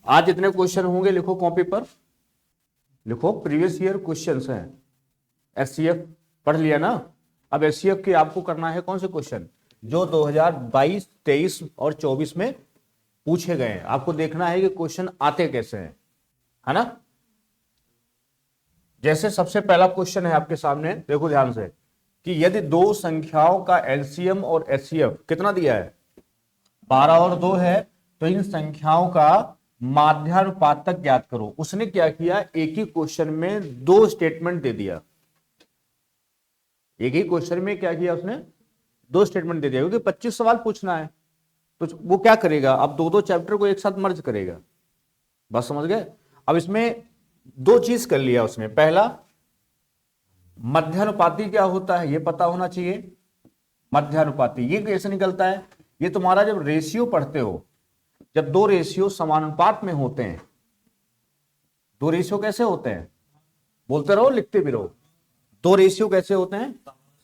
आज जितने क्वेश्चन होंगे लिखो कॉपी पर, लिखो प्रीवियस ईयर क्वेश्चंस हैं। एचसीएफ पढ़ लिया ना। अब एचसीएफ की आपको करना है कौन से क्वेश्चन जो 2022, 23 और 24 में पूछे गए हैं। आपको देखना है कि क्वेश्चन आते कैसे हैं, है ना। जैसे सबसे पहला क्वेश्चन है आपके सामने, देखो ध्यान से कि यदि दो संख्याओं का एलसीएम और एचसीएफ कितना दिया है, 12 और 2 है, तो इन संख्याओं का माध्यानुपातक ज्ञात करो। उसने क्या किया, एक ही क्वेश्चन में दो स्टेटमेंट दे दिया। एक ही क्वेश्चन में क्या किया उसने, दो स्टेटमेंट दे दिया, क्योंकि 25 सवाल पूछना है। तो वो क्या करेगा, अब दो दो चैप्टर को एक साथ मर्ज करेगा। बस समझ गए। अब इसमें दो चीज कर लिया उसने। पहला, मध्यानुपाती क्या होता है ये पता होना चाहिए। मध्यानुपाती ये कैसे निकलता है, ये तुम्हारा जब रेशियो पढ़ते हो, जब दो रेशियो समानुपात में होते हैं। दो रेशियो कैसे होते हैं, बोलते रहो लिखते भी रहो। दो रेशियो कैसे होते हैं,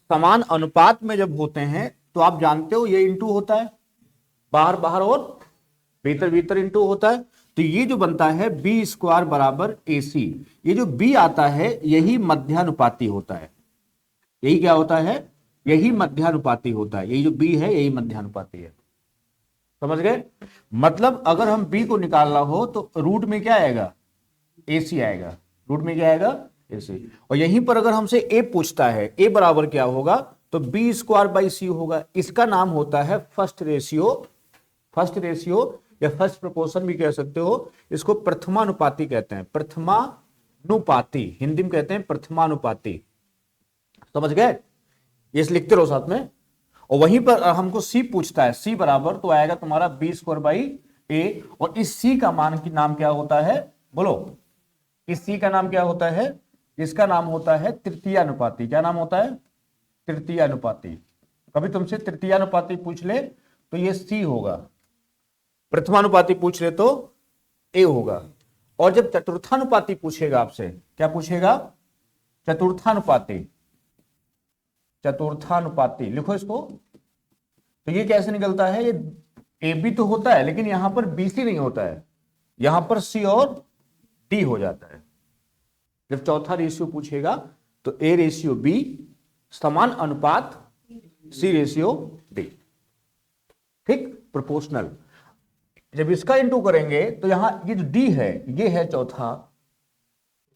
समान अनुपात में जब होते हैं तो आप जानते हो ये इंटू होता है, बाहर बाहर और भीतर भीतर इंटू होता है। तो ये जो बनता है बी स्क्वायर बराबर ए सी, ये जो बी आता है यही मध्यानुपाती होता है। यही क्या होता है, यही मध्यानुपाती होता है। यही जो बी है यही मध्यानुपाती है। समझ गए। मतलब अगर हम बी को निकालना हो तो रूट में क्या आएगा, ए सी आएगा। रूट में क्या आएगा, ए सी। और यहीं पर अगर हमसे ए पूछता है, ए बराबर क्या होगा, तो बी स्क्वायर बाई सी होगा। इसका नाम होता है फर्स्ट रेशियो। फर्स्ट रेशियो या फर्स्ट प्रोपोर्शन भी कह सकते हो। इसको प्रथमानुपाती कहते हैं। प्रथमानुपाती हिंदी में कहते हैं प्रथमानुपाती। समझ गए। ये लिखते रहो साथ में। और वहीं पर हमको सी पूछता है, सी बराबर तो आएगा तुम्हारा बी स्क्वायर बाई ए। और इस सी का मान की नाम क्या होता है, बोलो। इस सी का नाम क्या होता है, इसका नाम होता है तृतीयानुपाती। क्या नाम होता है, तृतीयानुपाती। कभी तुमसे तृतीयानुपाती पूछ ले तो ये सी होगा, प्रथमानुपाती पूछ ले तो ए होगा। और जब चतुर्थानुपाती पूछेगा आपसे, क्या पूछेगा, चतुर्थानुपाती। चतुर्थानुपाती लिखो इसको। तो ये कैसे निकलता है, ये ए बी तो होता है लेकिन यहां पर बी सी नहीं होता है, यहां पर सी और डी हो जाता है। जब चौथा रेशियो पूछेगा तो ए रेशियो बी समान अनुपात सी रेशियो डी। ठीक, प्रोपोर्शनल। जब इसका इंटू करेंगे तो यहां ये जो डी है ये है चौथा,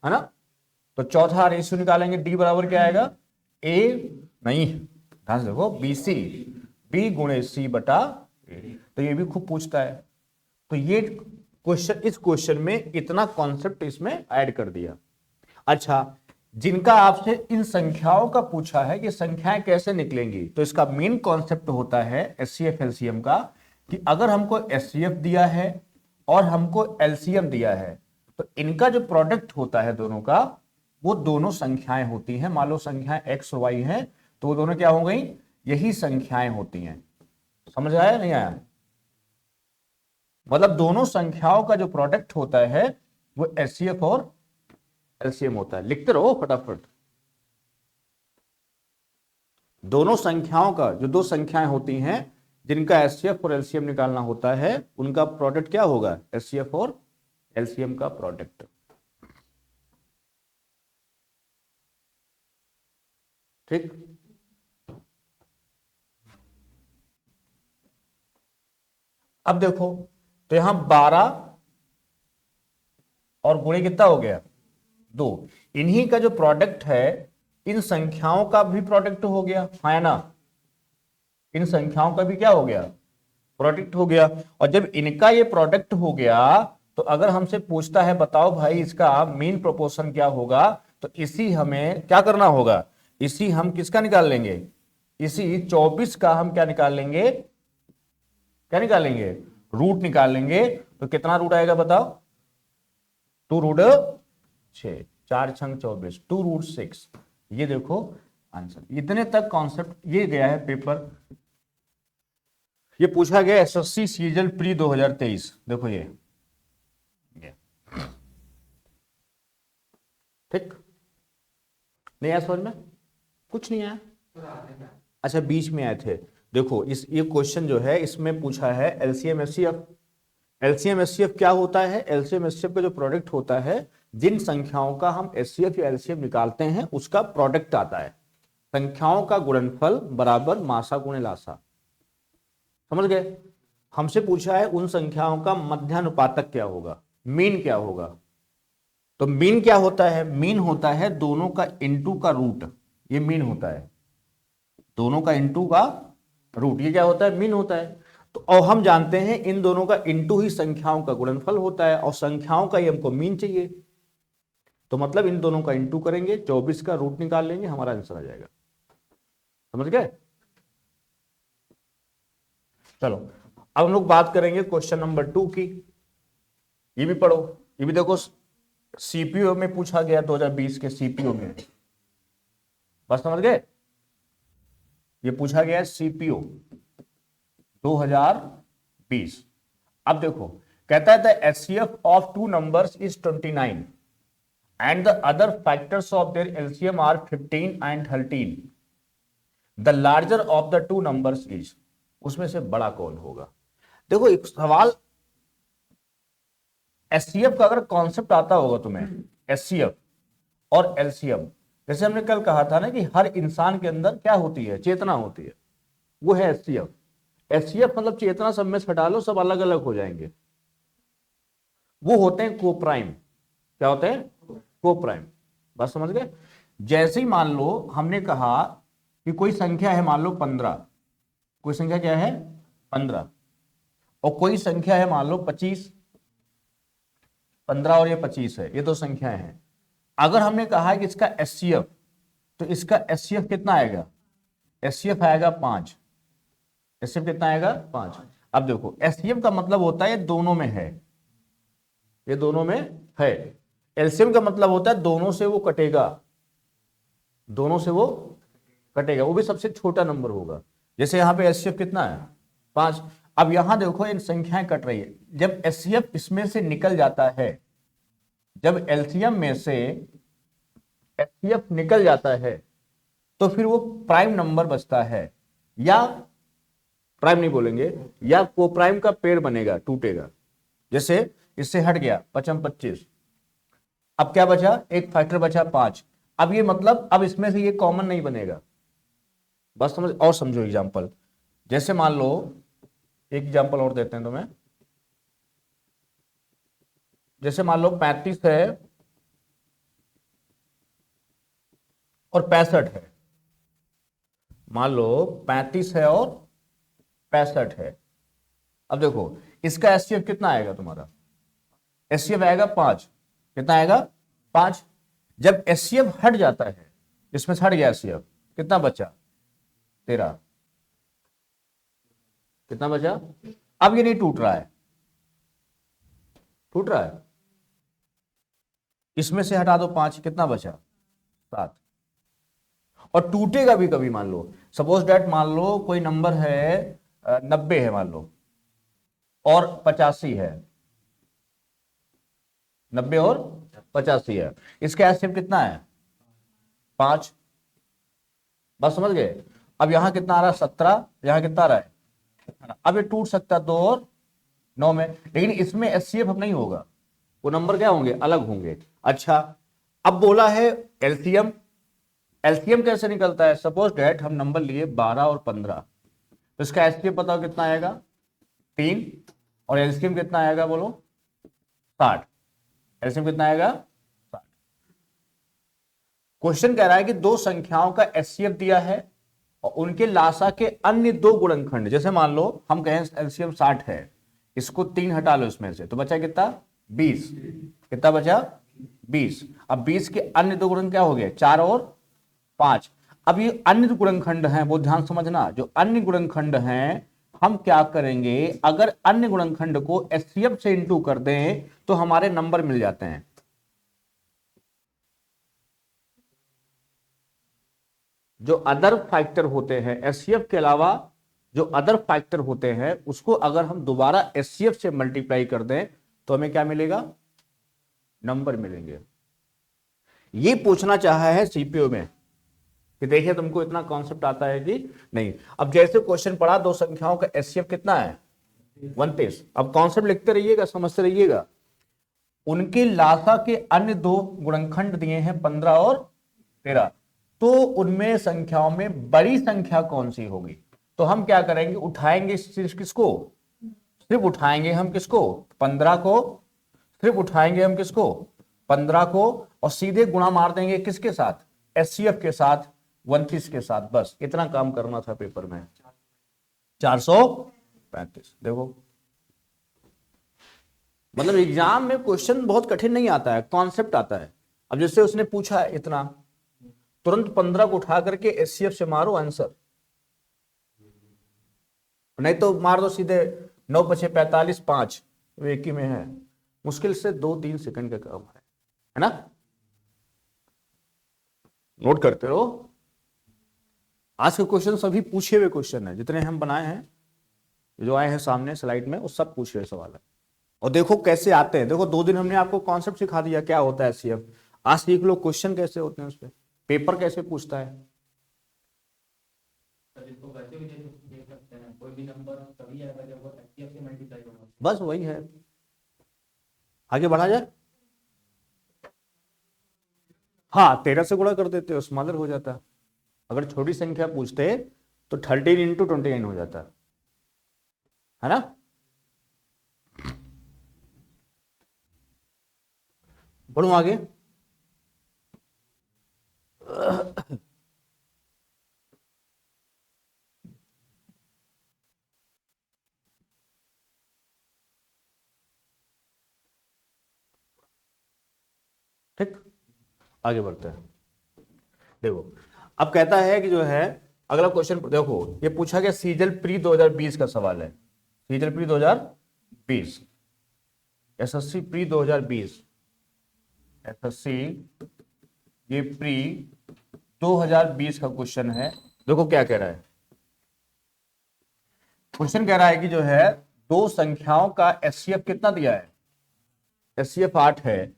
है ना। तो चौथा रेशियो निकालेंगे, डी बराबर क्या आएगा, ए नहीं, ध्यान से देखो, बी सी, बी गुणे सी बटा ए। तो ये भी खूब पूछता है। तो ये क्वेश्चन, इस क्वेश्चन में इतना कॉन्सेप्ट इसमें ऐड कर दिया। अच्छा, जिनका आपसे इन संख्याओं का पूछा है कि संख्याएं कैसे निकलेंगी, तो इसका मेन कॉन्सेप्ट होता है एचसीएफ एलसीएम का, कि अगर हमको एचसीएफ दिया है और हमको एलसीएम दिया है तो इनका जो प्रोडक्ट होता है दोनों का, वो दोनों संख्याएं होती हैं। मान लो संख्याएं एक्स और वाई हैं तो वो दोनों क्या हो गई, यही संख्याएं होती हैं। समझ आया नहीं आया, मतलब दोनों संख्याओं का जो प्रोडक्ट होता है वो एचसीएफ और एलसीएम होता है। लिखते रहो फटाफट। दोनों संख्याओं का, जो दो संख्याएं होती हैं जिनका एचसीएफ और एलसीएम निकालना होता है, उनका प्रोडक्ट क्या होगा, एचसीएफ और एलसीएम का प्रोडक्ट। ठीक, अब देखो तो यहां 12 और गुणे कितना हो गया, 2। इन्हीं का जो प्रोडक्ट है इन संख्याओं का भी प्रोडक्ट हो गया, है ना। इन संख्याओं का भी क्या हो गया, प्रोडक्ट हो गया। और जब इनका ये प्रोडक्ट हो गया तो अगर हमसे पूछता है बताओ भाई इसका मीन प्रोपोर्शन क्या होगा, तो इसी हमें क्या करना होगा, इसी हम किसका निकाल लेंगे, इसी 24 का हम क्या निकाल लेंगे, क्या निकालेंगे, रूट निकाल लेंगे। तो कितना रूट आएगा बताओ, 2 रूट 6, 4 छंग 24, 2 रूट 6। ये देखो आंसर। इतने तक कॉन्सेप्ट ये गया है पेपर। ये पूछा गया एसएससी सीजन प्री 2023। देखो ये ठीक, नहीं आया समझ में, कुछ नहीं आया। अच्छा, बीच में आए थे। देखो इस ये क्वेश्चन जो है इसमें पूछा है एलसीएम एचसीएफ। एलसीएम एचसीएफ क्या होता है? एलसीएम एचसीएफ का जो प्रोडक्ट होता है, जिन संख्याओं का हम एचसीएफ या एलसीएम निकालते हैं उसका प्रोडक्ट आता है। संख्याओं का गुणनफल बराबर मासा गुणे लासा। समझ गए? हमसे पूछा है उन संख्याओं का मध्यानुपातक क्या होगा, मीन क्या होगा। तो मीन क्या होता है? मीन होता है दोनों का इनटू का रूट, ये मीन होता है। दोनों का इनटू का रूट, ये क्या होता है? मीन होता है। तो और हम जानते हैं इन दोनों का इनटू ही संख्याओं का गुणनफल होता है, और संख्याओं का ही हमको मीन चाहिए। तो मतलब इन दोनों का इनटू करेंगे, 24 का रूट निकाल लेंगे, हमारा आंसर आ जाएगा। समझ गए? चलो अब हम लोग बात करेंगे क्वेश्चन नंबर 2 की। ये भी पढ़ो, ये भी देखो सीपीओ में पूछा गया 2020 के सीपीओ में। बस समझ गए? ये पूछा गया है सीपीओ 2020। अब देखो, कहता है the HCF of two numbers is 29 and the other factors of their LCM are 15 and 13। The larger of the two numbers is, उसमें से बड़ा कौन होगा? देखो एक सवाल, एचसीएफ का अगर कॉन्सेप्ट आता होगा तुम्हें, एचसीएफ और एलसीएम, जैसे हमने कल कहा था ना कि हर इंसान के अंदर क्या होती है? चेतना होती है, वो है एचसीएफ। एचसीएफ मतलब चेतना सब में से हटा लो, सब अलग अलग हो जाएंगे। वो होते हैं कोप्राइम। क्या होते हैं? कोप्राइम। बस समझ गए? जैसे ही मान लो हमने कहा कि कोई संख्या है, मान लो 15, कोई संख्या क्या है? 15, और कोई संख्या है मान लो 25। 15 और ये 25 है, ये दो संख्याएं हैं। अगर हमने कहा कि इसका एचसीएफ, तो इसका एचसीएफ कितना आएगा? एचसीएफ आएगा 5। एचसीएफ कितना आएगा? 5। अब देखो एचसीएफ का मतलब होता है ये दोनों में है, ये दोनों में है। एलसीएम का मतलब होता है दोनों से वो कटेगा, दोनों से वो कटेगा, वो भी सबसे छोटा नंबर होगा। जैसे यहां पे एचसीएफ कितना है? 5। अब यहां देखो इन संख्याएं कट रही है, जब एचसीएफ इसमें से निकल जाता है, जब एलसीएम में से एचसीएफ निकल जाता है, तो फिर वो प्राइम नंबर बचता है, या प्राइम नहीं बोलेंगे, या कोप्राइम का पेड़ बनेगा, टूटेगा। जैसे इससे हट गया 25, अब क्या बचा? एक फैक्टर बचा 5। अब ये मतलब अब इसमें से ये कॉमन नहीं बनेगा। बस समझ, और समझो एग्जांपल। जैसे मान लो, एक एग्जांपल और देते हैं तुम्हें। जैसे मान लो 35 है और 65 है। मान लो 35 है और 65 है। अब देखो इसका एचसीएफ कितना आएगा तुम्हारा? एचसीएफ आएगा 5। कितना आएगा? 5। जब एचसीएफ हट जाता है, इसमें से हट गया एचसीएफ, कितना बचा? 13। कितना बचा? अब ये नहीं टूट रहा है, टूट रहा है, इसमें से हटा दो 5, कितना बचा? 7। और टूटेगा भी कभी। मान लो सपोज डेट, मान लो कोई नंबर है 90 है मान लो, और 85 है, 90 और 85 है, इसका एचसीएफ कितना है? 5। बस समझ गए? अब यहां कितना आ रहा है? 17। यहां कितना आ रहा है? अब ये टूट सकता है 2 और 9 में, लेकिन इसमें एचसीएफ अब नहीं होगा, वो नंबर क्या होंगे? अलग होंगे। अच्छा, अब बोला है एलसीएम। एलसीएम कैसे निकलता है? सपोज डेट हम नंबर लिए 12 और 15, तो इसका एचसीएफ बताओ कितना आएगा? 3। और एलसीएम कितना आएगा बोलो? 60। एलसीएम कितना आएगा? 60। क्वेश्चन कह रहा है कि दो संख्याओं का एचसीएफ दिया है और उनके लासा के अन्य दो गुणनखंड, जैसे मान लो हम कहें एलसीएम 60 है, इसको 3 हटा लो इसमें से, तो बचा कितना? 20। कितना बचा? 20। अब 20 के अन्य दो गुणन क्या हो गए? 4 और 5। अब ये अन्य गुणनखंड हैं, वो ध्यान समझना, जो अन्य गुणनखंड हैं हम क्या करेंगे? अगर अन्य गुणनखंड को एचसीएफ से इंटू कर दें तो हमारे नंबर मिल जाते हैं। जो अदर फैक्टर होते हैं एचसीएफ के अलावा, जो अदर फैक्टर होते हैं उसको अगर हम दोबारा एचसीएफ से मल्टीप्लाई कर दें तो हमें क्या मिलेगा? नंबर मिलेंगे। ये पूछना चाहा है सीपीओ में कि देखिए तुमको इतना कॉन्सेप्ट आता है कि नहीं। अब जैसे क्वेश्चन पढ़ा, दो संख्याओं का एचसीएफ कितना है? 29। अब कॉन्सेप्ट लिखते रहिएगा, समझते रहिएगा। उनके लासा के अन्य दो गुणनखंड दिए हैं 15 और 13, तो उनमें संख्याओं में बड़ी संख्या कौन सी होगी? तो हम क्या करेंगे, उठाएंगे किसको, सिर्फ उठाएंगे हम किसको, 15 को, सिर्फ उठाएंगे हम किसको, 15 को, और सीधे गुणा मार देंगे किसके साथ, एचसीएफ के साथ, 29 के साथ। बस इतना काम करना था पेपर में। 435। देखो मतलब एग्जाम में क्वेश्चन बहुत कठिन नहीं आता है, कॉन्सेप्ट आता है। अब जैसे उसने पूछा है इतना, तुरंत 15 को उठा करके एचसीएफ से मारो आंसर, नहीं तो मार दो सीधे 9 5 45 5, एक ही में है। मुश्किल से 2-3 सेकंड का काम है ना। नोट करते रहो। आज के क्वेश्चन सभी पूछे हुए क्वेश्चन है, जितने हम बनाए हैं, जो आए हैं सामने स्लाइड में, वो सब पूछे हुए सवाल है। और देखो कैसे आते हैं। देखो 2 दिन हमने आपको कॉन्सेप्ट सिखा दिया क्या होता है एचसीएफ। आज सीख लो क्वेश्चन कैसे होते हैं, उस पर पेपर कैसे पूछता है। कोई भी नंबर तभी आएगा जब वो एचसीएफ से मल्टीप्लाई होगा। बस वही है। आगे बढ़ा जाए। हाँ 13 से गुणा कर देते हो, स्मॉलर हो जाता। अगर छोटी संख्या पूछते तो 13 इंटू 29 हो जाता है ना। बढ़ू आगे। ठीक, आगे बढ़ते हैं। देखो अब कहता है कि जो है अगला क्वेश्चन देखो, ये पूछा गया सीजल प्री 2020 का सवाल है। सीजल प्री 2020, एसएससी प्री 2020, एसएससी ये प्री 2020 का क्वेश्चन है। देखो क्या कह रहा है क्वेश्चन, कह रहा है कि जो है दो संख्याओं का एचसीएफ कितना दिया है, एचसीएफ 8 है,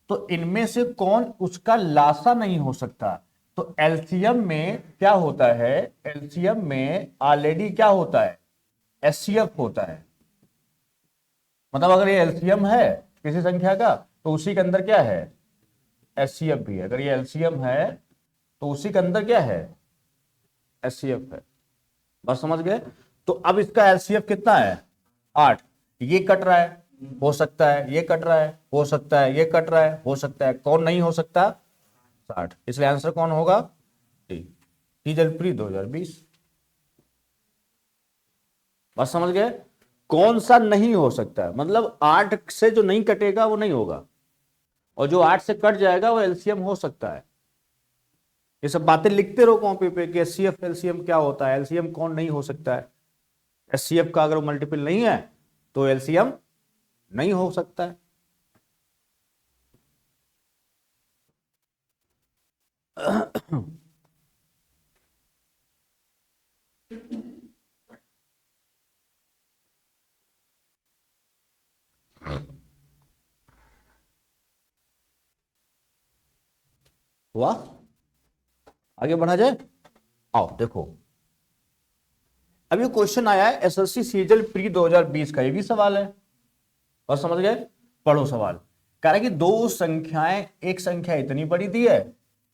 तो इनमें से कौन उसका लासा नहीं हो सकता। तो एलसीएम में क्या होता है, एलसीएम में ऑलरेडी क्या होता है, एचसीएफ होता है। मतलब अगर ये एलसीएम है किसी संख्या का, तो उसी के अंदर क्या है, एचसीएफ भी है। अगर ये एलसीएम है तो उसी के अंदर क्या है, एचसीएफ है। बस समझ गए। तो अब इसका एलसीएफ कितना है, 8। ये कट रहा है, हो सकता है, ये कट रहा है, हो सकता है, ये कट रहा है, हो सकता है, कौन नहीं हो सकता, 60। इसलिए आंसर कौन होगा, डी, सीजल प्री 2020। बस समझ गए। कौन सा नहीं हो सकता है, मतलब 8 से जो नहीं कटेगा वो नहीं होगा, और जो 8 से कट जाएगा वो एलसीएम हो सकता है। ये सब बातें लिखते रहो कॉपी पे कि एचसीएफ एलसीएम क्या होता है, एलसीएम कौन नहीं हो सकता है। एचसीएफ का अगर मल्टीपल नहीं है तो एलसीएम नहीं हो सकता है। हुआ, आगे बढ़ा जाए। आओ देखो, अब ये क्वेश्चन आया है एसएससी सीजल प्री 2020 का, ये भी सवाल है। और समझ गए, पढ़ो सवाल। कह रहा है कि दो संख्याएं, एक संख्या इतनी बड़ी दी है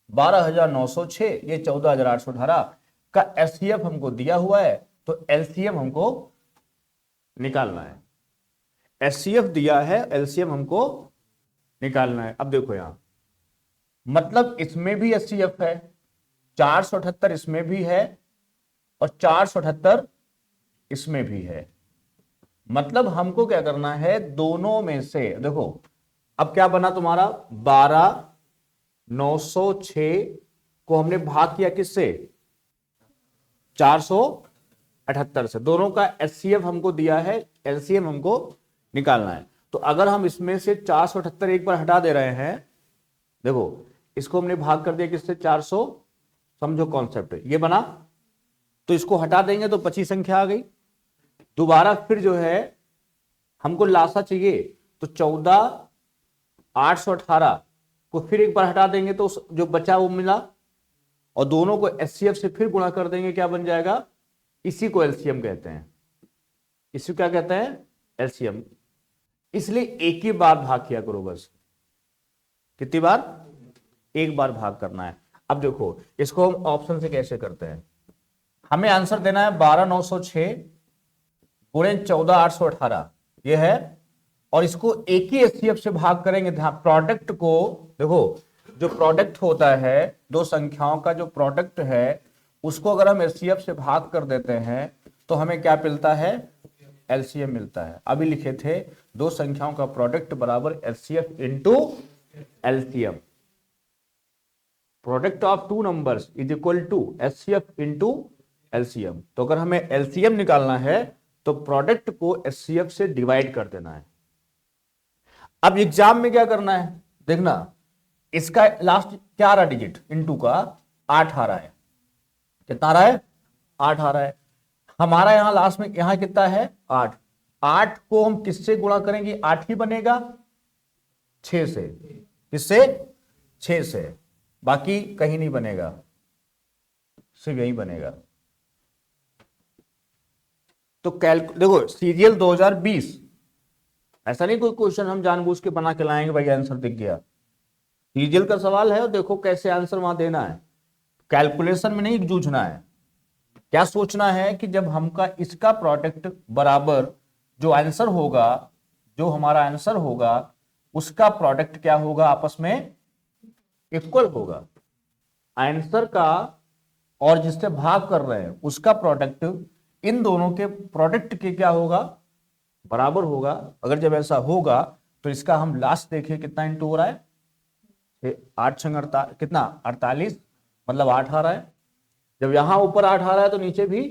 12,906, ये 14,818 का एचसीएफ हमको दिया हुआ है, तो एलसीएम हमको निकालना है। एचसीएफ दिया है, एलसीएम हमको निकालना है। अब देखो यहां, मतलब इसमें भी एचसीएफ है, 478 इसमें भी है, और 478 इसमें भी है। मतलब हमको क्या करना है, दोनों में से देखो, अब क्या बना तुम्हारा, 12,906 को हमने भाग किया किससे, 478 से। दोनों का एचसीएफ हमको दिया है, एलसीएम हमको निकालना है। तो अगर हम इसमें से 478 एक बार हटा दे रहे हैं, देखो इसको हमने भाग कर दिया किससे, 400, समझो कॉन्सेप्ट ये बना, तो इसको हटा देंगे तो 25 संख्या आ गई। दोबारा फिर जो है हमको लासा चाहिए, तो 14,818 को फिर एक बार हटा देंगे तो जो बचा वो मिला, और दोनों को एचसीएफ से फिर गुणा कर देंगे, क्या बन जाएगा, इसी को एलसीएम कहते हैं। इसको क्या कहते हैं, एलसीएम। इसलिए एक ही बार भाग किया करो बस। कितनी बार, एक बार भाग करना है। अब देखो इसको हम ऑप्शन से कैसे करते हैं, हमें आंसर देना है 12,906 गुणे 14,818 ये है, और इसको एक ही एचसीएफ से भाग करेंगे। प्रोडक्ट को देखो, जो प्रोडक्ट होता है दो संख्याओं का जो प्रोडक्ट है उसको अगर हम एचसीएफ से भाग कर देते हैं तो हमें क्या मिलता है, एलसीएम मिलता है। अभी लिखे थे दो संख्याओं का प्रोडक्ट बराबर HCF into LCM. Product of two numbers is equal to HCF into LCM. तो अगर हमें एलसीएम निकालना है तो प्रोडक्ट को एचसीएफ से डिवाइड कर देना है। अब एग्जाम में क्या करना है, देखना इसका लास्ट क्या आ रहा डिजिट, इंटू का 8 आ रहा है। कितना आ रहा है, 8 आ रहा है। हमारा यहां लास्ट में यहां कितना है, 8। 8 को हम किससे गुणा करेंगे, 8 ही बनेगा 6 से। किससे, 6 से, बाकी कहीं नहीं बनेगा, सिर्फ यही बनेगा। तो देखो सीरियल 2020, ऐसा नहीं कोई क्वेश्चन हम जानबूझ के बना के लाएंगे भाई आंसर दिख गया। सीरियल का सवाल है और देखो कैसे आंसर वहां देना है। कैलकुलेशन में नहीं जूझना है, क्या सोचना है कि जब हमका इसका प्रोडक्ट बराबर जो आंसर होगा, जो हमारा आंसर होगा उसका प्रोडक्ट क्या होगा, आपस में इक्वल होगा। आंसर का और जिससे भाग कर रहे हैं उसका प्रोडक्ट इन दोनों के प्रोडक्ट के क्या होगा, बराबर होगा। अगर जब ऐसा होगा तो इसका हम लास्ट देखिए कितना इंटू हो रहा है, 8 छंग कितना 48, मतलब 8 आ रहा है। जब यहां ऊपर 8 आ रहा है तो नीचे भी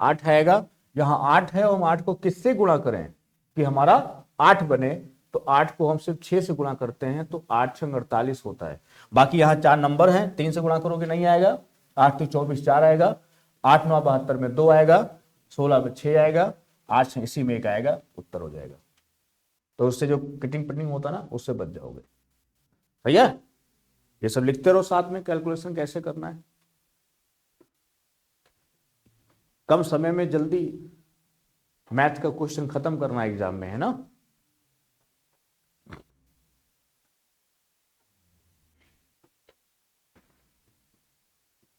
8 आएगा। यहां 8 है और हम 8 को किससे गुणा करें कि हमारा 8 बने, तो 8 को हम सिर्फ 6 से गुणा करते हैं तो 8 छंग 48 होता है। बाकी यहां 4 नंबर हैं, 3 से गुणा करोगे नहीं आएगा, 8 तो 24 4 आएगा, 8 9 72 में 2 आएगा, 16 में 6 आएगा, 8 इसी में 1 आएगा, उत्तर हो जाएगा। तो उससे जो कटिंग पटिंग होता ना उससे बच जाओगे। सही है, ये सब लिखते रहो साथ में, कैलकुलेशन कैसे करना है। कम समय में जल्दी मैथ का क्वेश्चन खत्म करना है एग्जाम में, है ना।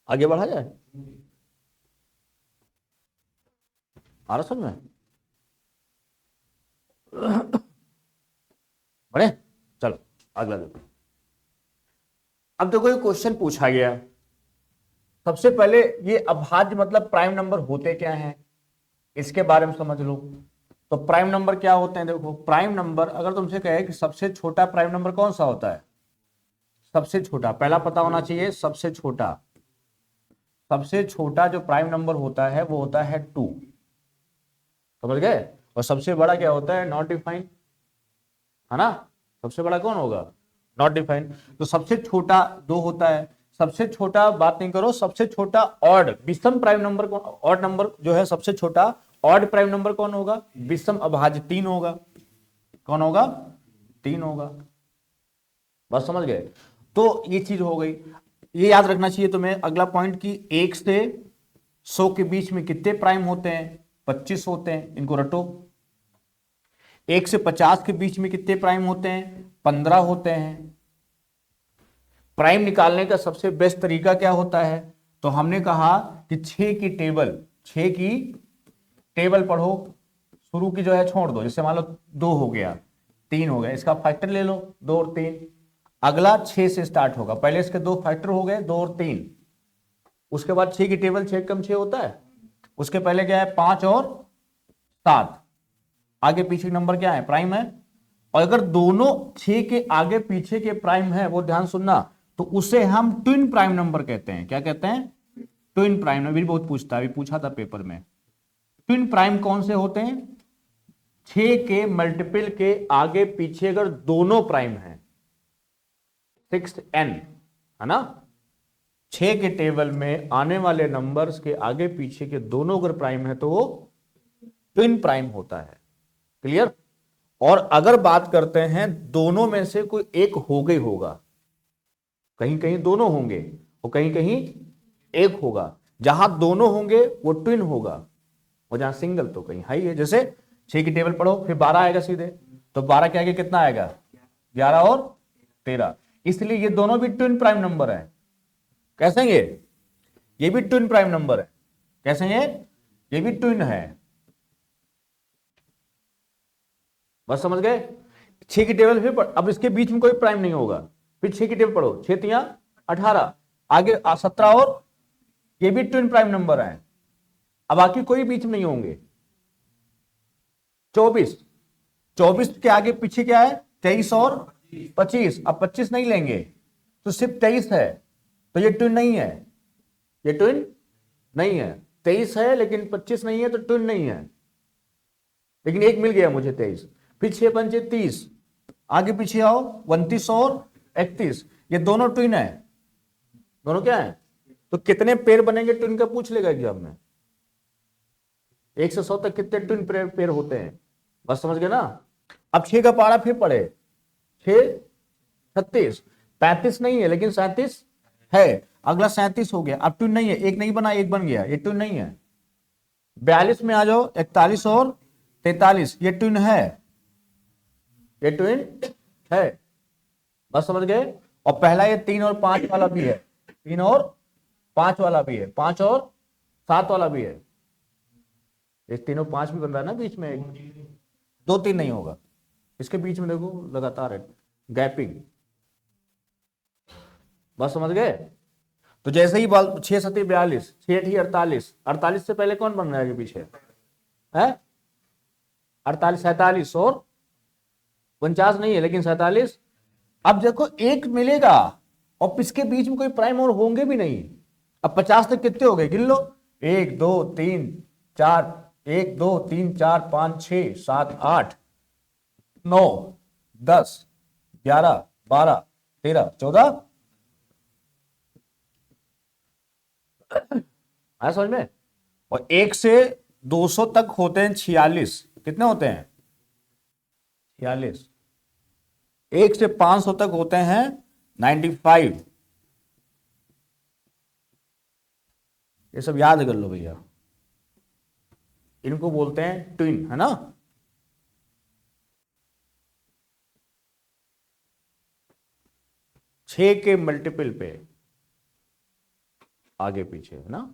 आगे बढ़ा जाए, आ रहा समझ में, बढ़े चलो अगला देखो। अब देखो ये क्वेश्चन पूछा गया, सबसे पहले ये अभाज्य मतलब प्राइम नंबर होते क्या हैं इसके बारे में समझ लो। तो प्राइम नंबर क्या होते हैं, देखो प्राइम नंबर अगर तुमसे कहे कि सबसे छोटा प्राइम नंबर कौन सा होता है, सबसे छोटा, पहला पता होना चाहिए सबसे छोटा। सबसे छोटा जो प्राइम नंबर होता है वो होता है 2, समझ गए। और सबसे बड़ा क्या होता है, नॉट डिफाइंड, है ना। सबसे बड़ा कौन होगा, नॉट डिफाइंड। तो सबसे छोटा 2 होता है। सबसे छोटा बात नहीं करो, सबसे छोटा ऑड विषम प्राइम नंबर कौन, ऑड नंबर जो है सबसे छोटा ऑड प्राइम नंबर कौन होगा, विषम अभाज्य 3 होगा। कौन होगा, 3 होगा। बस समझ गए। तो ये चीज हो गई, ये याद रखना चाहिए तुम्हें। अगला पॉइंट की 1 से 100 के बीच में कितने प्राइम होते हैं, 25 होते हैं, इनको रटो। 1 से 50 के बीच में कितने प्राइम होते हैं, 15 होते हैं। प्राइम निकालने का सबसे बेस्ट तरीका क्या होता है, तो हमने कहा कि 6 की टेबल पढ़ो, शुरू की जो है छोड़ दो। जैसे मान लो 2 हो गया, 3 हो गया, इसका फैक्टर ले लो 2 और 3। अगला 6 से स्टार्ट होगा, पहले इसके 2 फैक्टर हो गए 2 और 3। उसके बाद 6 की टेबल 6 कम 6 होता है, उसके पहले क्या है 5 और 7, आगे पीछे नंबर क्या है, प्राइम है। और अगर दोनों 6 के आगे पीछे के प्राइम है, वो ध्यान सुनना, तो उसे हम ट्विन प्राइम नंबर कहते हैं। क्या कहते हैं, ट्विन प्राइम नंबर। भी बहुत पूछता है, अभी पूछा था पेपर में। ट्विन प्राइम कौन से होते हैं, 6 के मल्टीपल के आगे पीछे अगर दोनों प्राइम हैं, 6n, है ना। 6 के टेबल में आने वाले नंबर्स के आगे पीछे के दोनों अगर प्राइम है तो वो ट्विन प्राइम होता है। क्लियर। और अगर बात करते हैं दोनों में से कोई एक हो गई होगा, कहीं कहीं दोनों होंगे और कहीं कहीं एक होगा, जहां दोनों होंगे वो ट्विन होगा। और जहां सिंगल तो कहीं हाई है। जैसे 6 की टेबल पढ़ो, फिर 12 आएगा सीधे, तो 12 के आगे कितना आएगा? 11 और 13। इसलिए ये दोनों भी ट्विन प्राइम नंबर है। कैसे ये भी ट्विन प्राइम नंबर है। कैसे ये भी ट्विन है। बस समझ गए? 6 की टेबल फिर अब इसके बीच में कोई प्राइम नहीं होगा। फिर 6 की टेबल पढ़ो, 6 तिया 18, आगे 17 और ये भी ट्विन प्राइम नंबर है। अब बाकी कोई बीच में नहीं होंगे। 24 के आगे पीछे क्या है? 23 और 25। अब 25 नहीं लेंगे तो सिर्फ 23 है, तो ये ट्विन नहीं है। ये ट्विन नहीं है। 23 है लेकिन 25 नहीं है, तो ट्विन नहीं है। लेकिन एक मिल गया मुझे 23। फिर 6 पंचे 30, आगे पीछे आओ 29 और 31, ये दोनों ट्विन है। दोनों क्या है? तो कितने पेयर बनेंगे ट्विन का पूछ लेगा एग्जाम में। 1 से 100 तक कितने ट्विन पेयर होते हैं? बस समझ गए ना? अब 6 का पहाड़ा फिर पढ़े, 6 36, 35 नहीं है लेकिन 37 है। अगला 37 हो गया। अब ट्विन नहीं है, एक नहीं बना, एक बन गया, ये ट्विन नहीं है। 42 में आ जाओ, 41 और 43, ये ट्विन है। ये ट्विन है। बस समझ गए? और पहला ये 3 और 5 वाला भी है, 3 और 5 वाला भी है, 5 और 7 वाला भी है। ये 3 और 5 भी बन रहा है ना बीच में, 2 3 नहीं होगा। इसके बीच में देखो लगातार है गैपिंग। बस समझ गए? तो जैसे ही 6 7 42, 6 8 48, 48 से पहले कौन बन रहा है पीछे है? 48 47 और 49 नहीं है लेकिन 47। अब देखो एक मिलेगा और इसके बीच में कोई प्राइम और होंगे भी नहीं। अब 50 तक कितने हो गए? गिन लो, 1 2 3 4, 1 2 3 4 5 6 7 8 9 10 11 12 13 14। आया समझ में? और 1 से 200 तक होते हैं 46। कितने होते हैं? 46। 1 से 500 तक होते हैं 95। ये सब याद कर लो भैया, इनको बोलते हैं ट्विन, है ना? छह के मल्टीपल पे आगे पीछे, है ना?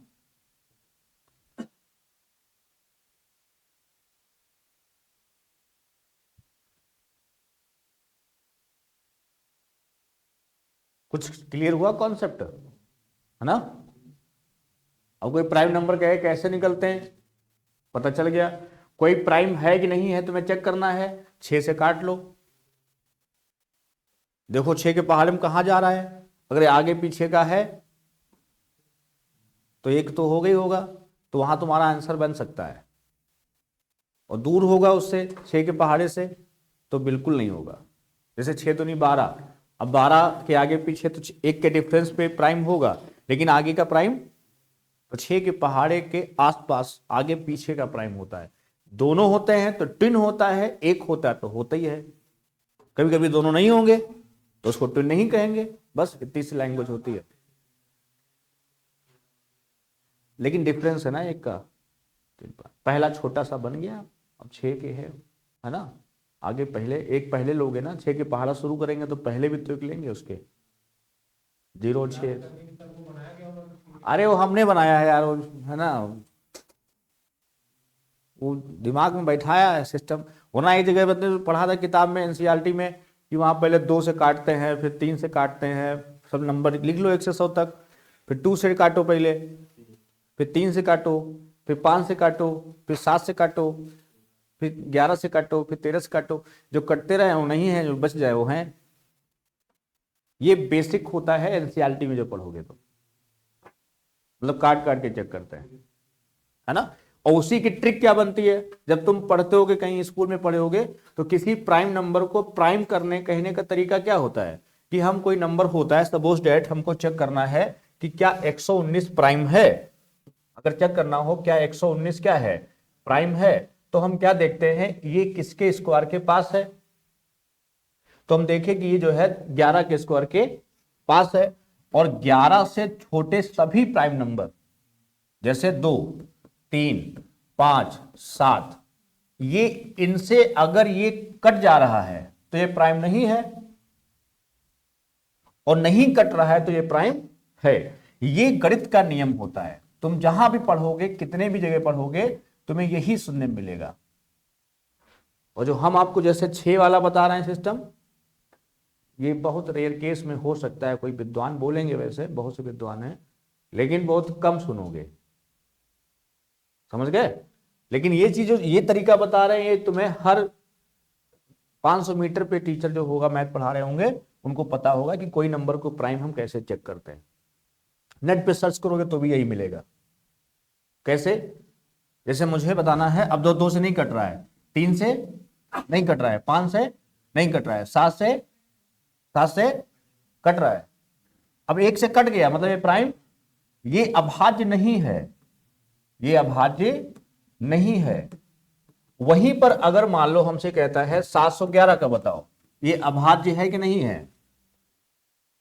कुछ क्लियर हुआ कॉन्सेप्ट, है ना? अब कोई प्राइम नंबर कहे कैसे निकलते हैं, पता चल गया। कोई प्राइम है कि नहीं है तुम्हें चेक करना है, 6 से काट लो। देखो 6 के पहाड़े में कहां जा रहा है? अगर आगे पीछे का है तो एक तो हो गई होगा, तो वहां तुम्हारा आंसर बन सकता है। और दूर होगा उससे 6 के पहाड़े से तो बिल्कुल नहीं होगा। जैसे 6 तो नहीं 12, अब 12 के आगे पीछे तो 1 के डिफरेंस पे प्राइम होगा, लेकिन आगे का प्राइम तो 6 के पहाड़े के आसपास आगे पीछे का प्राइम होता है। दोनों होते हैं तो ट्विन होता है, एक होता है तो होता ही है। कभी कभी दोनों नहीं होंगे तो उसको ट्विन नहीं कहेंगे। बस इतनी सी लैंग्वेज होती है, लेकिन डिफरेंस है ना एक का। पहला छोटा सा बन गया, अब 6 के है ना? आगे पहले एक पहले लोगे ना, 6 के पहाड़ा शुरू करेंगे तो पहले भी तो एक लेंगे उसके 0 6। अरे वो हमने बनाया है यार, है ना? वो दिमाग में बैठाया है सिस्टम। होना एक जगह बता पढ़ा था किताब में, एनसीईआरटी में, कि वहां पहले 2 से काटते हैं, फिर 3 से काटते हैं, सब नंबर लिख लो 1 से 100 तक, फिर 2 से काटो पहले, फिर 3 से काटो, फिर 5 से काटो, फिर 7 से काटो, फिर 11 से काटो, फिर 13 से काटो। जो कटते रहे वो नहीं है, जो बच जाए वो हैं। ये बेसिक होता है एनसीईआरटी में जो पढ़ोगे तो, मतलब काट काट के चेक करते हैं, है ना? और उसी की ट्रिक क्या बनती है, जब तुम पढ़ते होगे कहीं स्कूल में पढ़े होगे, तो किसी प्राइम नंबर को प्राइम करने कहने का तरीका क्या होता है कि हम कोई नंबर होता है, सपोज डेट हमको चेक करना है कि क्या 119 प्राइम है। अगर चेक करना हो क्या 119 क्या है, प्राइम है, तो हम क्या देखते हैं, ये किसके स्क्वायर के पास है? तो हम देखें कि ये जो है 11 के स्क्वायर के पास है। और 11 से छोटे सभी प्राइम नंबर, जैसे 2 3 5, 7, ये इनसे अगर ये कट जा रहा है तो ये प्राइम नहीं है, और नहीं कट रहा है तो ये प्राइम है। ये गणित का नियम होता है, तुम जहां भी पढ़ोगे, कितने भी जगह पढ़ोगे, तुम्हें यही सुनने में मिलेगा। और जो हम आपको जैसे 6 वाला बता रहे हैं सिस्टम, ये बहुत रेयर केस में हो सकता है, कोई विद्वान बोलेंगे, वैसे बहुत से विद्वान हैं, लेकिन बहुत कम सुनोगे, समझ गए। लेकिन ये चीज, ये तरीका बता रहे हैं, ये तुम्हें हर 500 मीटर पे टीचर जो होगा मैथ पढ़ा रहे होंगे, उनको पता होगा कि कोई नंबर को प्राइम हम कैसे चेक करते हैं। नेट पे सर्च करोगे तो भी यही मिलेगा। कैसे? जैसे मुझे बताना है, अब 2 से नहीं कट रहा है, 3 से नहीं कट रहा है, 5 से नहीं कट रहा है, 7 से कट रहा है। अब 1 से कट गया, मतलब ये प्राइम, ये अभाज्य नहीं है, ये अभाज्य नहीं है। वहीं पर अगर मान लो हमसे कहता है 711 का बताओ, ये अभाज्य है कि नहीं है।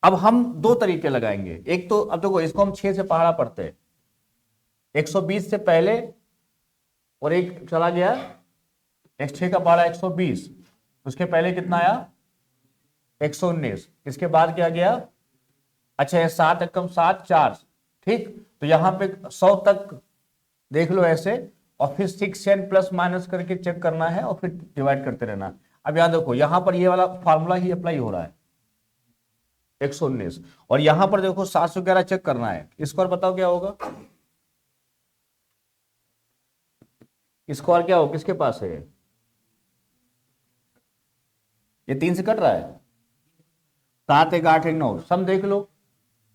अब हम 2 तरीके लगाएंगे। एक तो, अब देखो, इसको हम 6 से पहाड़ा पढ़ते हैं, 120 से पहले, और एक चला गया x6 का पहाड़ा 120, उसके पहले कितना आया 119, इसके बाद क्या गया, अच्छा ये 7 एकम 7, 4, ठीक। तो यहां पे 100 तक देख लो ऐसे, और फिर 6 10 प्लस माइनस करके चेक करना है, और फिर डिवाइड करते रहना। अब यहां देखो, यहां पर ये वाला फार्मूला ही अप्लाई हो रहा है, 119, और यहां पर देखो 711 चेक करना है। स्क्वायर बताओ क्या होगा, स्क्वायर क्या हो, किसके पास है ये 3 से कट रहा है, 7 1 8 1 9, सम देख लो,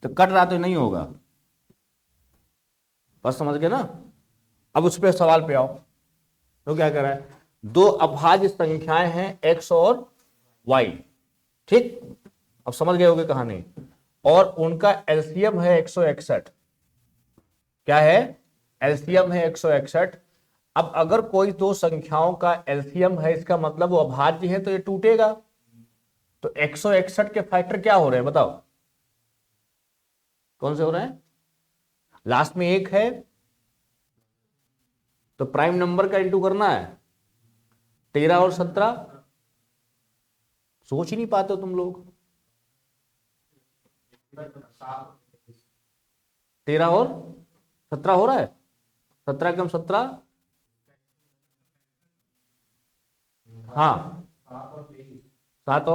तो कट रहा तो नहीं होगा, बस समझ गए ना। अब उस पर सवाल पे आओ, तो क्या कर रहा है, 2 अभाज्य संख्याएं हैं x और y, ठीक। अब समझ गए होगे कहानी, और उनका एलसीएम है 161, क्या है, एलसीएम है 161। अब अगर कोई 2 संख्याओं का एलसीएम है, इसका मतलब वो अभाज्य है, तो ये टूटेगा। तो 161 के फैक्टर क्या हो रहे हैं बताओ, कौन से हो रहे हैं, लास्ट में 1 है, तो प्राइम नंबर का इंटू करना है, 13 और 17, सोच ही नहीं पाते हो तुम लोग, 13 और 17 हो रहा है, 17 कम 17, हाँ 7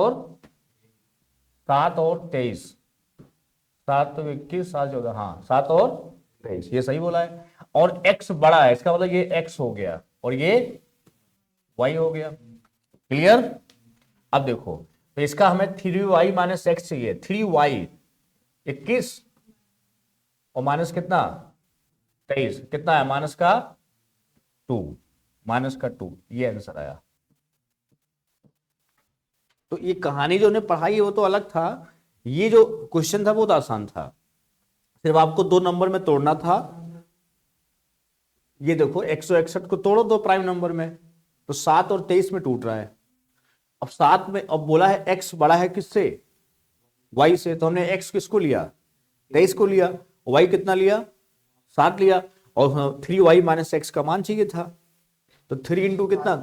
और 23, 7 तो 21, 7 14, हाँ 7 और 23, ये सही बोला है। और x बड़ा है, इसका मतलब ये x हो गया और ये y हो गया, क्लियर। अब देखो, तो इसका हमें 3y माइनस एक्स चाहिए, 3y 21 और माइनस कितना 23, कितना है माइनस का 2, ये आंसर आया। तो ये कहानी जो उन्हें पढ़ाई है वो तो अलग था, ये जो क्वेश्चन था वो तो आसान था, सिर्फ आपको 2 नंबर में तोड़ना था। ये देखो 161 को तोड़ो 2 प्राइम नंबर में, तो 7 और 23 में टूट रहा है। अब 7 में, अब बोला है x बड़ा है किससे, y से, तो हमने x किसको लिया, 23 को लिया, y कितना लिया 7 लिया, और 3y माइनस एक्स का मान चाहिए था, तो 3 इंटू कितना,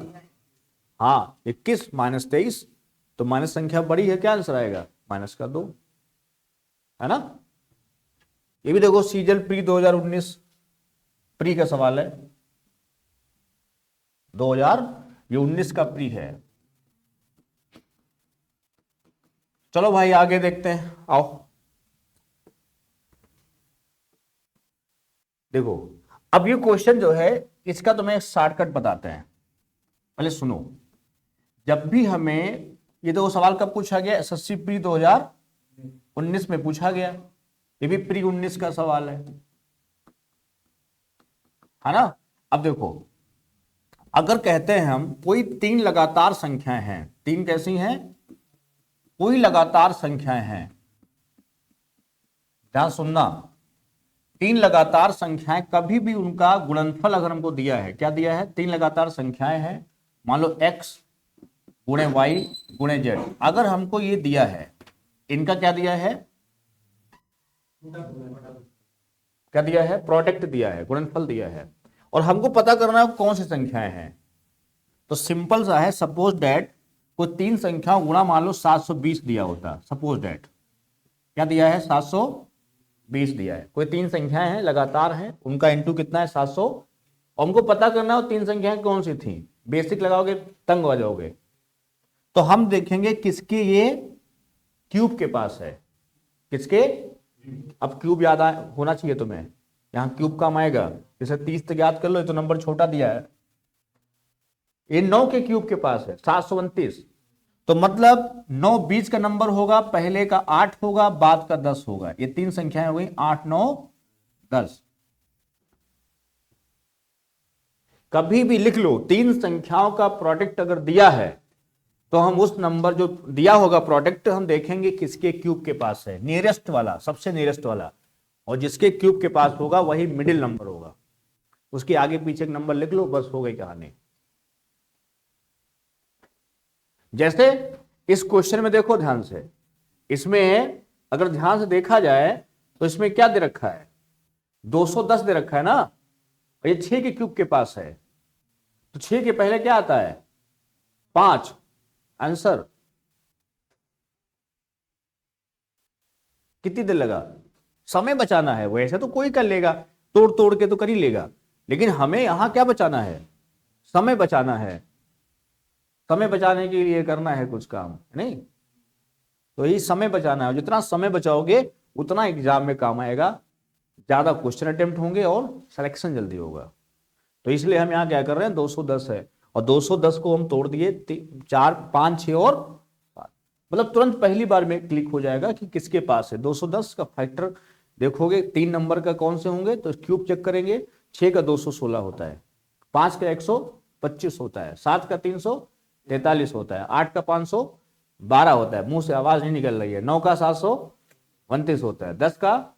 हाँ 21 माइनस 23, तो माइनस संख्या बड़ी है, क्या आंसर आएगा माइनस का 2, है ना। ये भी देखो सीजन प्री 2019 प्री का सवाल है, 2019 का प्री है। चलो भाई आगे देखते हैं, आओ देखो। अब ये क्वेश्चन जो है, इसका तुम्हें एक शॉर्टकट बताते हैं, पहले सुनो। जब भी हमें, ये देखो सवाल कब पूछा गया, एसएससी प्री 2019 में पूछा गया, ये भी प्री 19 का सवाल है ना। अब देखो, अगर कहते हैं हम कोई 3 लगातार संख्याएं हैं, 3 कैसी हैं, कोई लगातार संख्याएं हैं, ध्यान सुनना, 3 लगातार संख्याएं, कभी भी उनका गुणनफल अगर हमको दिया है, क्या दिया है, 3 लगातार संख्याएं हैं, मान लो x गुणे y गुणे z, अगर हमको ये दिया है, इनका क्या दिया है, क्या दिया है, प्रोडक्ट दिया है, गुणनफल दिया है, और हमको पता करना है कौन सी संख्याएं हैं। तो सिंपल सा है, सपोज डैट कोई 3 संख्याओं गुणा मान लो 720 दिया होता, सपोज डैट क्या दिया है 720 दिया है, कोई 3 संख्याएं हैं लगातार हैं, उनका इंटू कितना है 700, और हमको पता करना है 3 संख्याएं कौन सी थी। बेसिक लगाओगे तंग हो जाओगे। तो हम देखेंगे किसके ये क्यूब के पास है, किसके, अब क्यूब याद होना चाहिए तुम्हें, यहां क्यूब काम आएगा। जैसे 30 तक याद कर लो, ये तो नंबर छोटा दिया है, ये 9 के क्यूब के पास है 729। तो मतलब 9 बीच का नंबर होगा, पहले का 8 होगा, बाद का 10 होगा। ये 3 संख्याएं हो गई 8 9 10। कभी भी लिख लो 3 संख्याओं का प्रोडक्ट अगर दिया है तो हम उस नंबर जो दिया होगा प्रोडक्ट हम देखेंगे किसके क्यूब के पास है, नियरेस्ट वाला, सबसे नियरेस्ट वाला, और जिसके क्यूब के पास होगा वही मिडिल नंबर होगा। उसके आगे पीछे एक नंबर लिख लो, बस हो गई कहानी। जैसे इस क्वेश्चन में देखो ध्यान से, इसमें अगर ध्यान से देखा जाए तो इसमें क्या दे रखा है 210 दे रखा है ना, और ये 6 के क्यूब के पास है, तो 6 के पहले क्या आता है 5। आंसर कितनी देर लगा, समय बचाना है। वैसे तो कोई कर लेगा, तोड़ तोड़ के तो कर ही लेगा, लेकिन हमें यहां क्या बचाना है, समय बचाना है। समय बचाने के लिए करना है कुछ काम नहीं, तो यही समय बचाना है। जितना समय बचाओगे उतना एग्जाम में काम आएगा, ज्यादा क्वेश्चन अटेम्प्ट होंगे और सिलेक्शन जल्दी होगा। तो इसलिए हम यहाँ क्या कर रहे हैं 210 है, और 210 को हम तोड़ दिए 4 5 6 और 5, मतलब तुरंत पहली बार में क्लिक हो जाएगा कि किसके पास है। 210 का फैक्टर देखोगे 3 नंबर का कौन से होंगे, तो क्यूब चेक करेंगे, 6 का 216 होता है, 5 का 125 होता है, 7 का 343 होता है, 8 का 512 होता है, मुंह से आवाज नहीं निकल रही है, 9 का 729 होता है, 10 का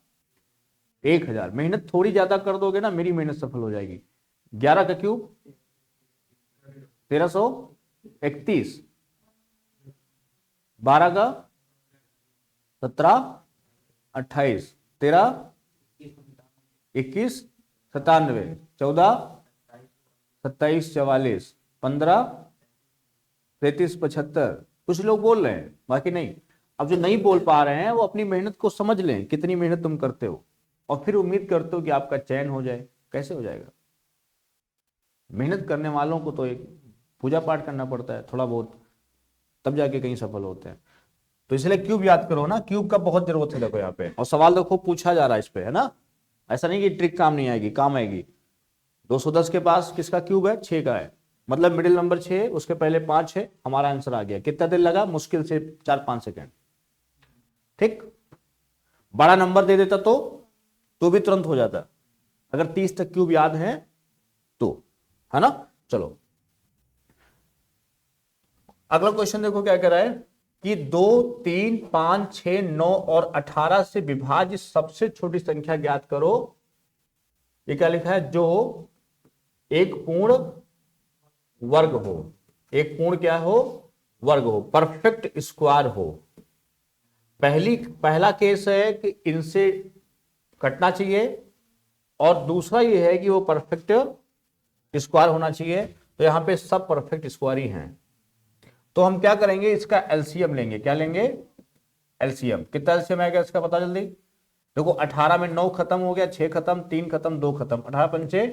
1000। मेहनत थोड़ी ज्यादा कर दोगे ना, मेरी मेहनत सफल हो जाएगी। 11 का क्यूब 1331, 12 का 1728, 13 21 97, 14 27 44, 15 33 75। कुछ लोग बोल रहे हैं बाकी नहीं। अब जो नहीं बोल पा रहे हैं वो अपनी मेहनत को समझ लें, कितनी मेहनत तुम करते हो, और फिर उम्मीद करते हो कि आपका चयन हो जाए। कैसे हो जाएगा, मेहनत करने वालों को तो एक पूजा पाठ करना पड़ता है थोड़ा बहुत, तब जाके कहीं सफल होते हैं। तो इसलिए क्यूब याद करो ना, क्यूब का बहुत जरूरत है देखो यहाँ पे, और सवाल देखो पूछा जा रहा है इस पे, है ना। ऐसा नहीं कि ट्रिक काम नहीं आएगी, काम आएगी। 210 के पास किसका क्यूब है, 6 का है, मतलब मिडिल नंबर 6, उसके पहले 5 है, हमारा आंसर आ गया। कितना देर लगा, मुश्किल से 4-5 सेकेंड। ठीक, बड़ा नंबर दे देता तो भी तुरंत हो जाता, अगर 30 तक क्यूब याद है तो, है ना। चलो अगला क्वेश्चन देखो क्या कह रहा है कि 2 3 5 6 9 और 18 से विभाज्य सबसे छोटी संख्या ज्ञात करो। ये क्या लिखा है, जो एक पूर्ण वर्ग हो, एक पूर्ण क्या हो, वर्ग हो, परफेक्ट स्क्वायर हो। पहला केस है कि इनसे कटना चाहिए, और दूसरा ये है कि वो परफेक्ट स्क्वायर होना चाहिए। तो यहां पे सब परफेक्ट स्क्वायर ही हैं। तो हम क्या करेंगे, इसका एलसीएम लेंगे। क्या लेंगे, एलसीएम। कितना एलसीएम आएगा इसका पता जल्दी देखो। 18 में 9 खत्म हो गया, 6 खत्म, 3 खत्म, 2 खत्म, 18 पंचे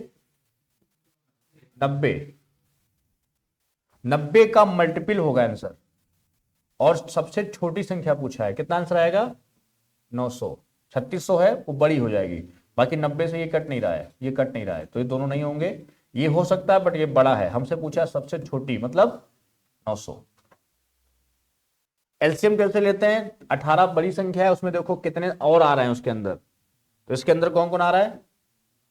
90। 90 का मल्टीपल होगा आंसर, और सबसे छोटी संख्या पूछा है, कितना आंसर आएगा 900। 3600 है वो बड़ी हो जाएगी, बाकी 90 से ये कट नहीं रहा है, ये कट नहीं रहा है, तो ये दोनों नहीं होंगे। ये हो सकता है बट ये बड़ा है, हमसे पूछा है सबसे छोटी, मतलब 900। एलसीएम कैसे लेते हैं, 18 बड़ी संख्या है, उसमें देखो कितने और आ रहे हैं उसके अंदर, तो इसके अंदर कौन कौन आ रहा है,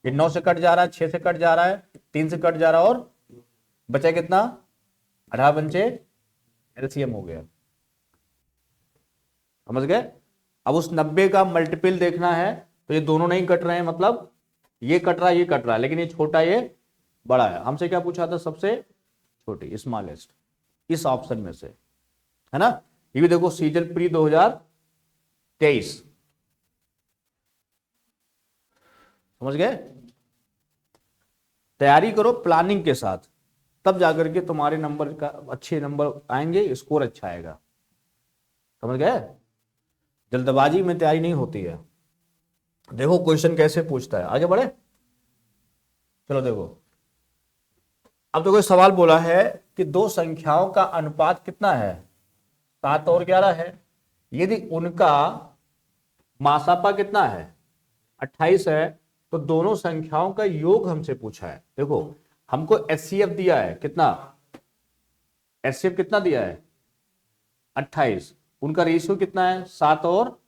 ये 9 से कट जा रहा है, 6 से कट जा रहा है, 3 से कट जा रहा है, और बचा कितना 18 पंचे, एलसीएम हो गया। समझ गए। अब उस 90 का मल्टीपल देखना है, तो ये दोनों नहीं कट रहे हैं, मतलब ये कट रहा है, ये कट रहा है, लेकिन ये छोटा ये बड़ा है। हमसे क्या पूछा था, सबसे छोटी, स्मॉलेस्ट, इस ऑप्शन में से, है ना। ये भी देखो सीजन प्री 2023, समझ गए। तैयारी करो प्लानिंग के साथ, तब जाकर के तुम्हारे नंबर का अच्छे नंबर आएंगे, स्कोर अच्छा आएगा। समझ गए? जल्दबाजी में तैयारी नहीं होती है। देखो क्वेश्चन कैसे पूछता है, आगे बढ़े। चलो देखो, अब तो कोई सवाल बोला है कि दो संख्याओं का अनुपात कितना है, 7 और 11 है। यदि उनका मासापा कितना है, 28 है, तो दोनों संख्याओं का योग हमसे पूछा है। देखो हमको एचसीएफ दिया है कितना, एचसीएफ कितना दिया है 28, उनका रेशियो कितना है 7 और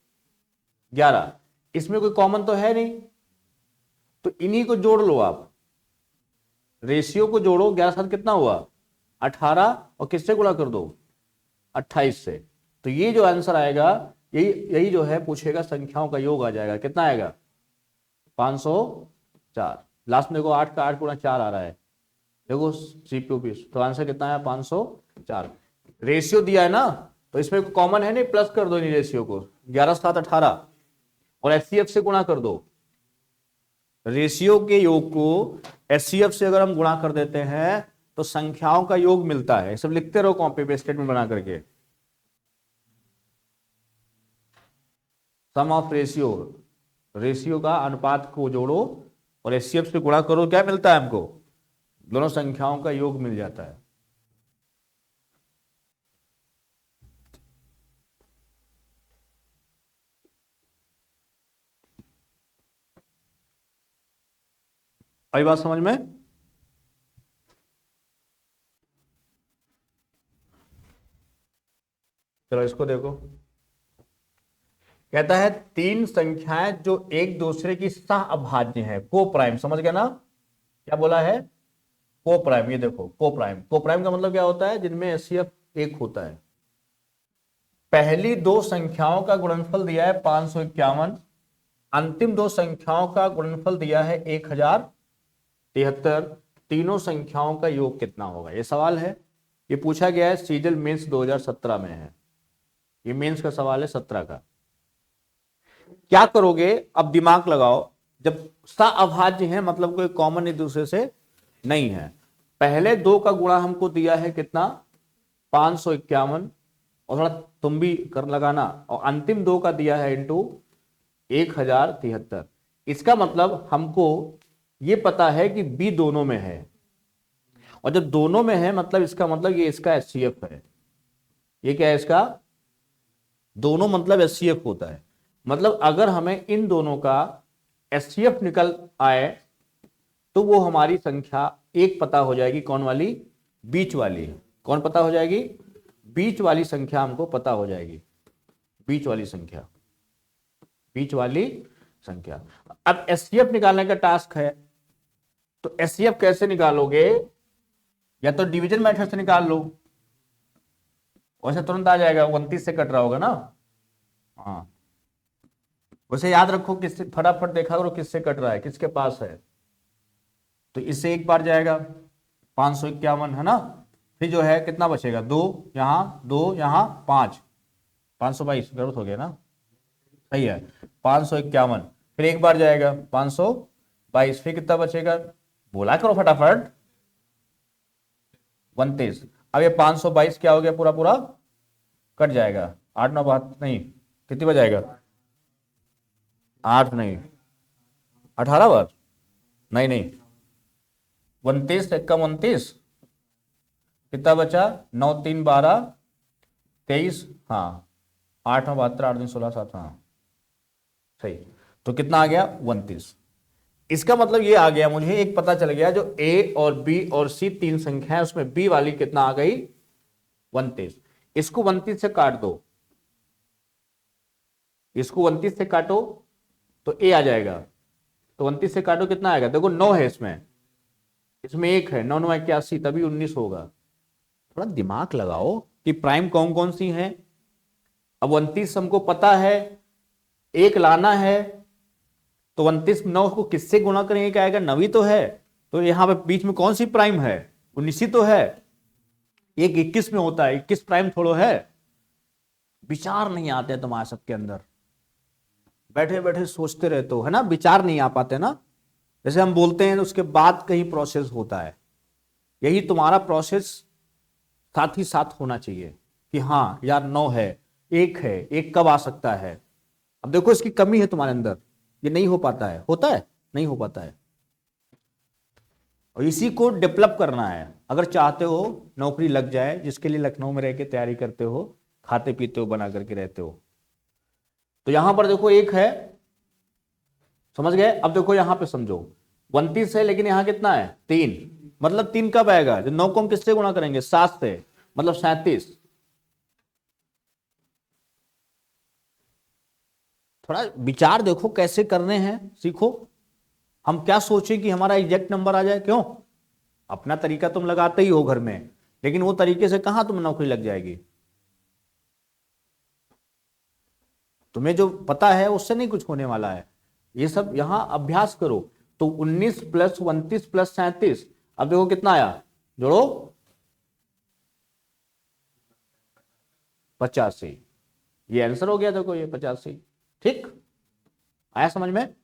11। इसमें कोई कॉमन तो है नहीं, तो इन्हीं को जोड़ लो आप, रेशियो को जोड़ो, 11 7 कितना हुआ 18, और किससे गुणा कर दो 28 से। तो ये जो आंसर आएगा, यही जो है पूछेगा, संख्याओं का योग आ जाएगा, कितना आएगा 504। लास्ट में देखो 8 का 8 गुणा 4 आ रहा है, देखो सीपीयू पीस, तो आंसर कितना है 504। रेशियो दिया है ना, तो इसमें कॉमन है नहीं, प्लस कर दो इन रेशियो को, 11 7 18, और एचसीएफ से गुणा कर दो। रेशियो के योग को एचसीएफ से अगर हम गुणा कर देते हैं तो संख्याओं का योग मिलता है। सब लिखते रहो कॉपी पे स्टेटमेंट बना करके, सम ऑफ रेशियो, रेशियो का अनुपात को जोड़ो और एचसीएफ से गुणा करो, क्या मिलता है हमको, दोनों संख्याओं का योग मिल जाता है। आई बात समझ में? चलो इसको देखो, कहता है तीन संख्याएं जो एक दूसरे की सह अभाज्य हैं, को प्राइम, समझ गया ना क्या बोला है, को प्राइम। ये देखो को प्राइम, को प्राइम का मतलब क्या होता है, जिनमें एचसीएफ एक होता है। पहली दो संख्याओं का गुणनफल दिया है 551, अंतिम दो संख्याओं का गुणनफल दिया है 1073, तीनों संख्याओं का योग कितना होगा, ये सवाल है। ये पूछा गया है सीजल मेंस 2017 में है, ये मेंस का सवाल है 17 का। क्या करोगे, अब दिमाग लगाओ, जब सअभाज्य है मतलब कोई कॉमन एक दूसरे से नहीं है। पहले दो का गुणा हमको दिया है कितना 551, और थोड़ा तुम भी कर लगाना, और अंतिम दो का दिया है इंटू 1073। इसका मतलब हमको ये पता है कि बी दोनों में है, और जब दोनों में है मतलब इसका मतलब ये इसका एचसीएफ है। ये क्या है इसका, दोनों मतलब एचसीएफ होता है। मतलब अगर हमें इन दोनों का एचसीएफ निकल आए तो वो हमारी संख्या एक पता हो जाएगी, कौन वाली, बीच वाली। कौन पता हो जाएगी, बीच वाली संख्या हमको पता हो जाएगी, बीच वाली संख्या, बीच वाली संख्या। अब एचसीएफ निकालने का टास्क है, तो एचसीएफ कैसे निकालोगे, या तो डिवीजन मेथड से निकाल लो, वैसे तुरंत आ जाएगा, 29 से कट रहा होगा ना। हाँ वैसे याद रखो, किससे फटाफट देखा करो किससे कट रहा है, किसके पास है। तो इससे एक बार जाएगा 551 है ना, फिर जो है कितना बचेगा, दो यहाँ 5, 522 गलत हो गया ना, सही है 551, फिर एक बार जाएगा 522, फिर कितना बचेगा, बोला करो फटाफट, 29। अब ये 522 क्या हो गया, पूरा पूरा कट जाएगा, 8 9 बात नहीं, कितनी बार जाएगा, 8 नहीं 18 बार, नहीं 29 से कम 29, कितना बचा, 9 3 12 23, हाँ 8 9 72 8 दिन 16 7, हाँ सही। तो कितना आ गया 29। इसका मतलब ये आ गया, मुझे एक पता चल गया, जो ए और बी और सी तीन संख्या है उसमें बी वाली कितना आ गई 29। इसको 29 से काट दो, इसको 29 से काटो तो ए आ जाएगा, तो 29 से काटो कितना आएगा, देखो 9 है इसमें, इसमें 1 है, 9 9 81, तभी 19 होगा। थोड़ा दिमाग लगाओ कि प्राइम कौन कौन सी है। अब 29 हमको पता है, एक लाना है, तो 29 9 को किससे गुणा करेंगे, क्या आएगा, 9 तो है, तो यहां पे बीच में कौन सी प्राइम है, 19 तो है। एक 21 में होता है, 21 प्राइम थोड़ो है। विचार नहीं आते तुम्हारे सबके अंदर, बैठे बैठे सोचते रहते हो है ना, विचार नहीं आ पाते ना। जैसे हम बोलते हैं उसके बाद कहीं प्रोसेस होता है, यही तुम्हारा प्रोसेस साथ ही साथ होना चाहिए कि हाँ यार 9 है, 1 है, 1 कब आ सकता है। अब देखो इसकी कमी है तुम्हारे अंदर, ये नहीं हो पाता है, होता है नहीं हो पाता है, और इसी को डेवलप करना है। अगर चाहते हो नौकरी लग जाए, जिसके लिए लखनऊ में रह के तैयारी करते हो, खाते पीते हो, बना करके रहते हो, तो यहां पर देखो 1 है, समझ गए। अब देखो यहां पे समझो 29 है, लेकिन यहां कितना है 3, मतलब 3 कब आएगा, जब 9 को हम किससे गुणा करेंगे 7 से, मतलब 37। थोड़ा विचार देखो कैसे करने हैं, सीखो। हम क्या सोचें कि हमारा एग्जैक्ट नंबर आ जाए, क्यों, अपना तरीका तुम लगाते ही हो घर में, लेकिन वो तरीके से कहां तुम नौकरी लग जाएगी। तुम्हें जो पता है उससे नहीं कुछ होने वाला है, ये सब यहां अभ्यास करो। तो 19 प्लस 29 प्लस 37, अब देखो कितना आया, जोड़ो 85, ये आंसर हो गया देखो, ये 85। ठीक आया समझ में।